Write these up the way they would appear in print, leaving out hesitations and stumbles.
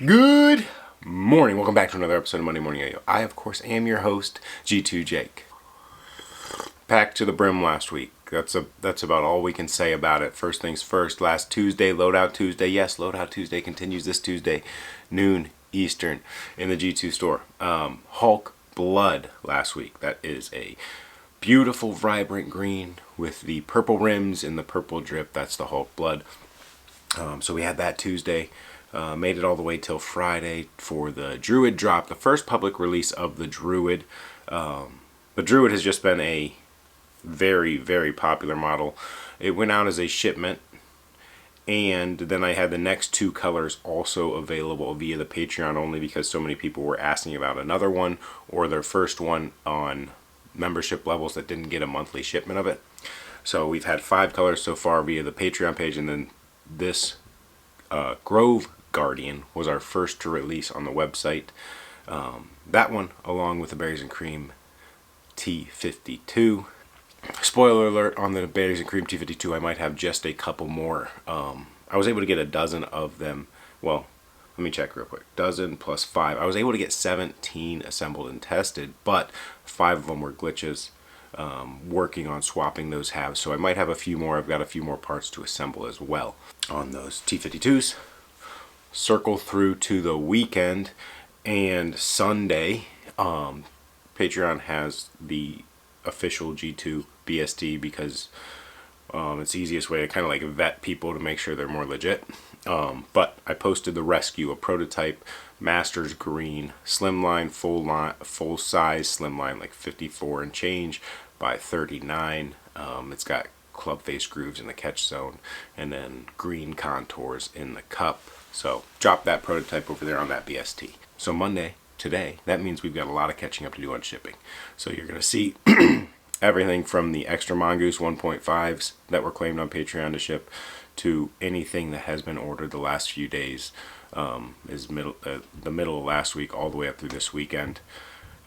Good morning. Welcome back to another episode of Monday Morning Yo-Yo. I, of course, am your host, G2 Jake. Packed to the brim last week. That's about all we can say about it. First things first, last Tuesday, Loadout Tuesday. Yes, Loadout Tuesday continues this Tuesday, noon Eastern, in the G2 store. Hulk Blood last week. That is a beautiful, vibrant green with the purple rims and the purple drip. That's the Hulk Blood. So we had that Tuesday. Made it all the way till Friday for the Druid drop, the first public release of the Druid. The Druid has just been a very, very popular model. It went out as a shipment, and then I had the next two colors also available via the Patreon only because so many people were asking about another one or their first one on membership levels that didn't get a monthly shipment of it. So we've had 5 colors so far via the Patreon page, and then this Grove Guardian was our first to release on the website. That one, along with the Berries and Cream T52. Spoiler alert on the Berries and Cream T52, I might have just a couple more. I was able to get a dozen of them. Well, let me check real quick. Dozen plus 5. I was able to get 17 assembled and tested, but 5 of them were glitches. Working on swapping those halves, so I might have a few more. I've got a few more parts to assemble as well on those T52s. Circle through to the weekend and Sunday. Patreon has the official G2 BST because it's the easiest way to kind of like vet people to make sure they're more legit. But I posted the Rescue, a prototype Masters green slimline, full size slimline, like 54 and change by 39. It's got club face grooves in the catch zone and then green contours in the cup. So drop that prototype over there on that BST. So Monday, today, that means we've got a lot of catching up to do on shipping. So you're going to see everything from the extra Mongoose 1.5s that were claimed on Patreon to ship to anything that has been ordered the last few days. Is the middle of last week all the way up through this weekend,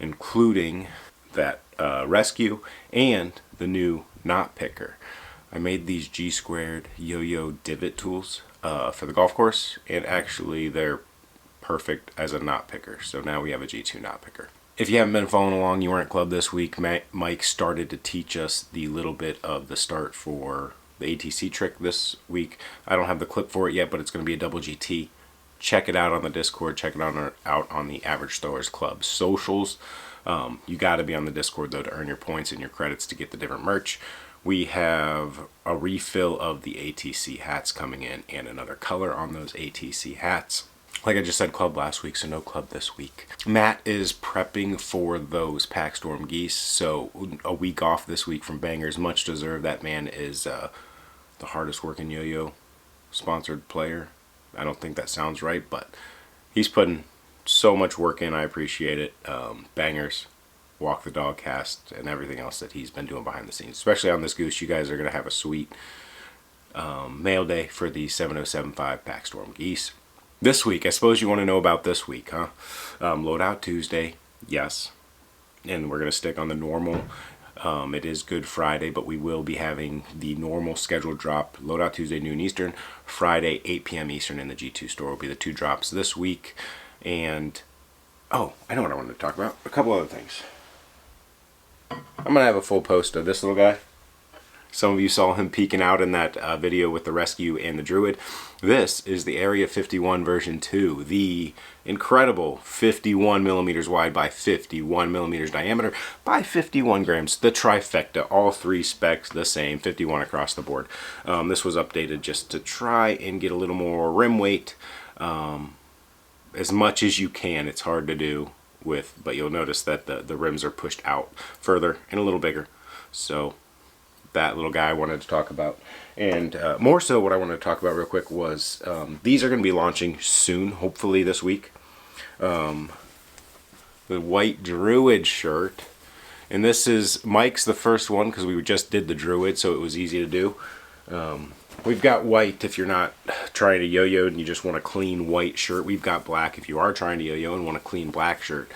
including that Rescue and the new knot picker. I made these G-squared yo-yo divot tools for the golf course, and actually they're perfect as a knot picker. So now we have a G2 knot picker. If you haven't been following along, you weren't club this week, Mike started to teach us the little bit of the start for the ATC trick this week. I don't have the clip for it yet, but it's going to be a double GT. Check it out on the Discord. Check it out on the Average Throwers Club socials. You got to be on the Discord, though, to earn your points and your credits to get the different merch. We have a refill of the ATC hats coming in and another color on those ATC hats. Like I just said, club last week, so no club this week. Matt is prepping for those Packstorm geese, so a week off this week from Bangers. Much deserved. That man is the hardest working yo-yo sponsored player. I don't think that sounds right, but he's putting so much work in. I appreciate it. Bangers, Walk the Dog cast, and everything else that he's been doing behind the scenes. Especially on this goose, you guys are going to have a sweet mail day for the 7075 Packstorm geese. This week, I suppose you want to know about this week, huh? Loadout Tuesday, yes. And we're going to stick on the normal. It is Good Friday, but we will be having the normal scheduled drop. Loadout Tuesday, noon Eastern. Friday, 8 p.m. Eastern in the G2 store will be the 2 drops this week. And, oh, I know what I wanted to talk about. A couple other things. I'm going to have a full post of this little guy. Some of you saw him peeking out in that video with the Rescue and the Druid. This is the Area 51 version 2, the incredible 51 millimeters wide by 51 millimeters diameter by 51 grams. The trifecta, all 3 specs the same, 51 across the board. This was updated just to try and get a little more rim weight, as much as you can. It's hard to do with, but you'll notice that the rims are pushed out further and a little bigger. So that little guy I wanted to talk about. And more so what I wanted to talk about real quick was these are going to be launching soon, hopefully this week. The white Druid shirt. And this is Mike's the first one because we just did the Druid, so it was easy to do. We've got white if you're not trying to yo-yo and you just want a clean white shirt. We've got black if you are trying to yo-yo and want a clean black shirt.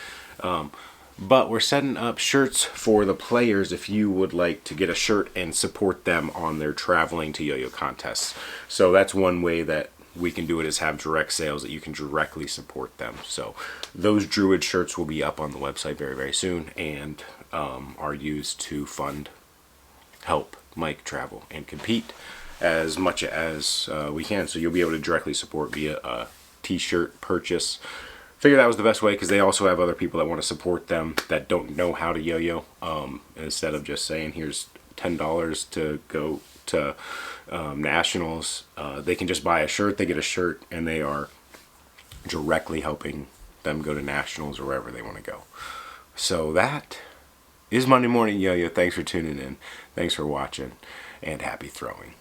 But we're setting up shirts for the players if you would like to get a shirt and support them on their traveling to yo-yo contests. So that's one way that we can do it is have direct sales that you can directly support them. So those Druid shirts will be up on the website very, very soon, and are used to help Mike travel and compete as much as we can. So you'll be able to directly support via a t-shirt purchase. Figure that was the best way, because they also have other people that want to support them that don't know how to yo-yo. Instead of just saying here's $10 to go to nationals, they can just buy a shirt. They get a shirt, and they are directly helping them go to nationals or wherever they want to go. So that is Monday Morning Yo-Yo. Thanks for tuning in. Thanks for watching, and happy throwing.